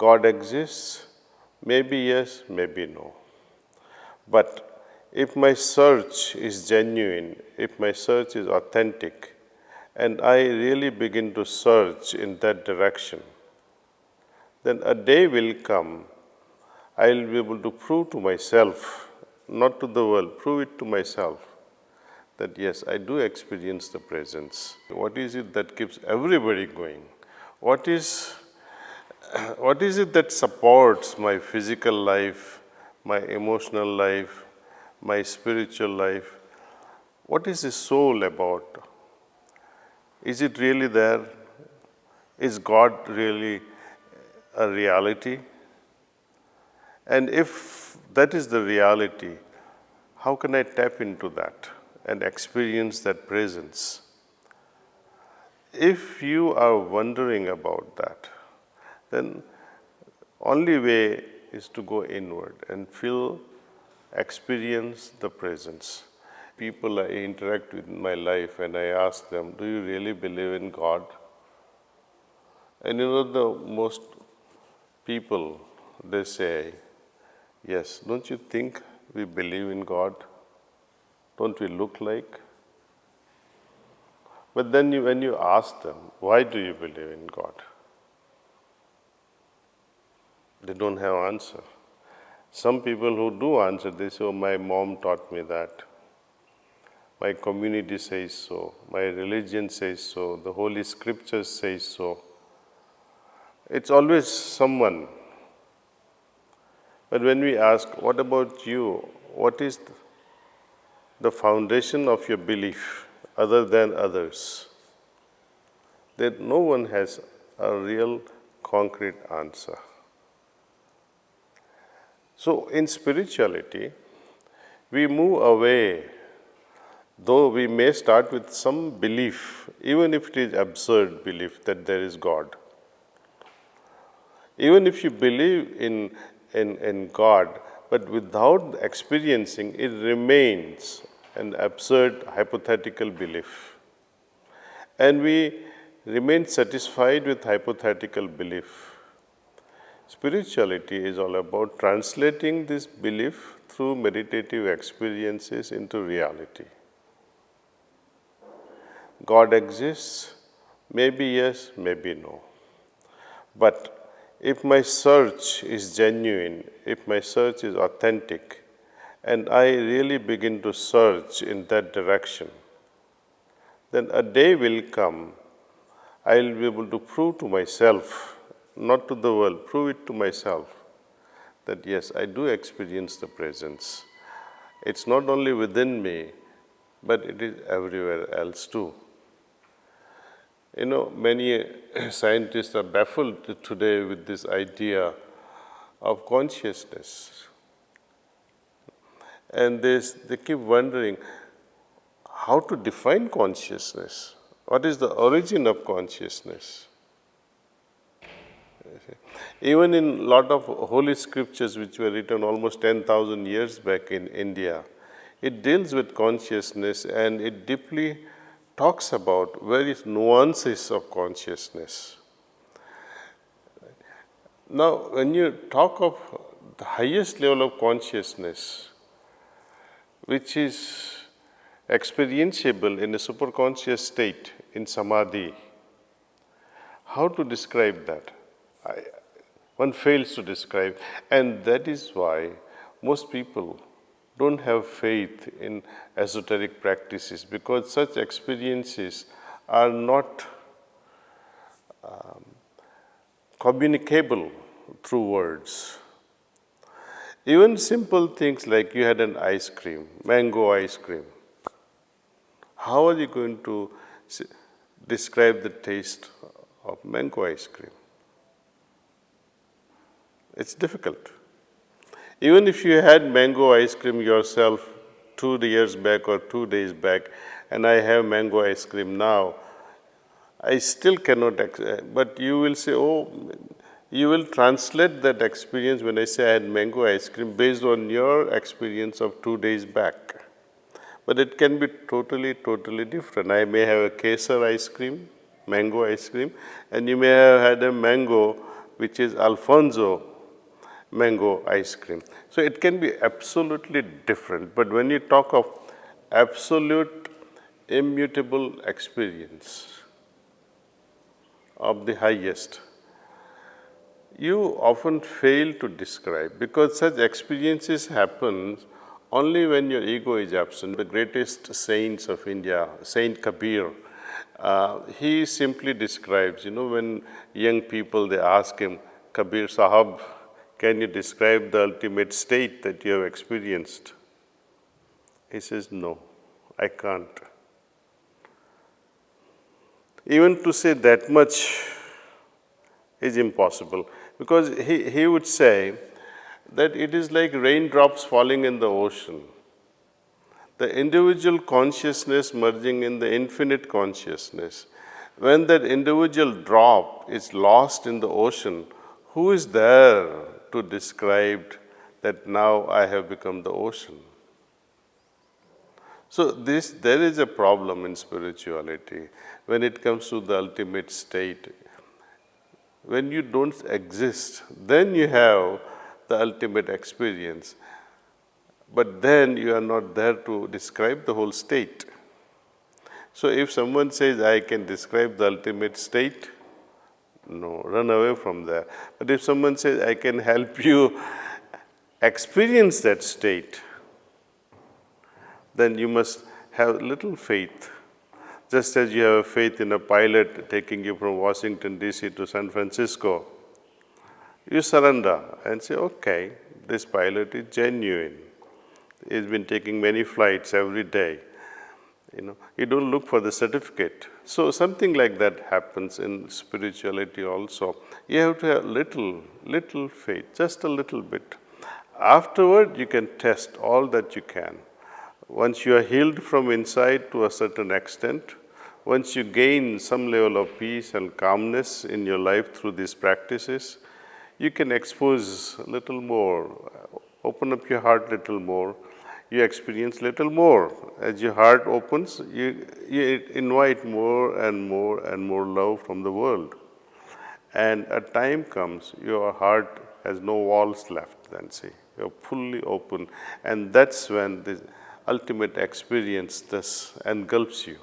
God exists? Maybe yes, maybe no. But if my search is genuine, if my search is authentic, and I really begin to search in that direction, then a day will come, I will be able to prove to myself, not to the world, prove it to myself, that yes, I do experience the presence. What is it that keeps everybody going? What is it that supports my physical life, my emotional life, my spiritual life? What is the soul about? Is it really there? Is God really a reality? And if that is the reality, how can I tap into that and experience that presence? If you are wondering about that, then only way is to go inward and feel, experience the presence. People I interact with in my life and I ask them, do you really believe in God? And the most people, they say, yes, don't you think we believe in God? Don't we look like? But then when you ask them, why do you believe in God? They don't have answer. Some people who do answer, they say, oh, my mom taught me that. My community says so. My religion says so. The Holy Scriptures say so. It's always someone. But when we ask, what about you? What is the foundation of your belief other than others? That no one has a real concrete answer. So in spirituality, we move away, though we may start with some belief, even if it is absurd belief that there is God. Even if you believe in God, but without experiencing, it remains an absurd hypothetical belief. And we remain satisfied with hypothetical belief. Spirituality is all about translating this belief through meditative experiences into reality. God exists? Maybe yes, maybe no. But if my search is genuine, if my search is authentic, and I really begin to search in that direction, then a day will come, I will be able to prove to myself, not to the world, prove it to myself, that yes, I do experience the presence. It's not only within me, but it is everywhere else too. Many scientists are baffled today with this idea of consciousness. And they keep wondering how to define consciousness. What is the origin of consciousness? Even in a lot of holy scriptures which were written almost 10,000 years back in India, it deals with consciousness and it deeply talks about various nuances of consciousness. Now, when you talk of the highest level of consciousness, which is experientiable in a superconscious state, in samadhi, how to describe that? One fails to describe, and that is why most people don't have faith in esoteric practices, because such experiences are not communicable through words. Even simple things like you had an ice cream, mango ice cream. How are you going to describe the taste of mango ice cream? It's difficult. Even if you had mango ice cream yourself 2 years back or 2 days back, and I have mango ice cream now, I still cannot, but you will say, oh, you will translate that experience when I say I had mango ice cream based on your experience of 2 days back. But it can be totally different. I may have a kesar ice cream, mango ice cream, and you may have had a mango which is Alfonso mango ice cream. So it can be absolutely different. But when you talk of absolute immutable experience of the highest, you often fail to describe, because such experiences happen only when your ego is absent. The greatest saints of India, Saint Kabir, he simply describes, when young people, they ask him, Kabir Sahab, can you describe the ultimate state that you have experienced? He says, no, I can't. Even to say that much is impossible, because he would say that it is like raindrops falling in the ocean. The individual consciousness merging in the infinite consciousness. When that individual drop is lost in the ocean, who is there to describe that now I have become the ocean? So there is a problem in spirituality when it comes to the ultimate state. When you don't exist, then you have the ultimate experience. But then you are not there to describe the whole state. So if someone says, I can describe the ultimate state, no, run away from there. But if someone says, I can help you experience that state, then you must have little faith. Just as you have faith in a pilot taking you from Washington, D.C. to San Francisco, you surrender and say, okay, this pilot is genuine. He's been taking many flights every day. You don't look for the certificate. So something like that happens in spirituality also. You have to have little faith, just a little bit. Afterward, you can test all that you can. Once you are healed from inside to a certain extent, once you gain some level of peace and calmness in your life through these practices, you can expose a little more, open up your heart a little more, you experience little more. As your heart opens, you invite more and more and more love from the world. And a time comes, your heart has no walls left, then see, you're fully open. And that's when the ultimate experience this engulfs you.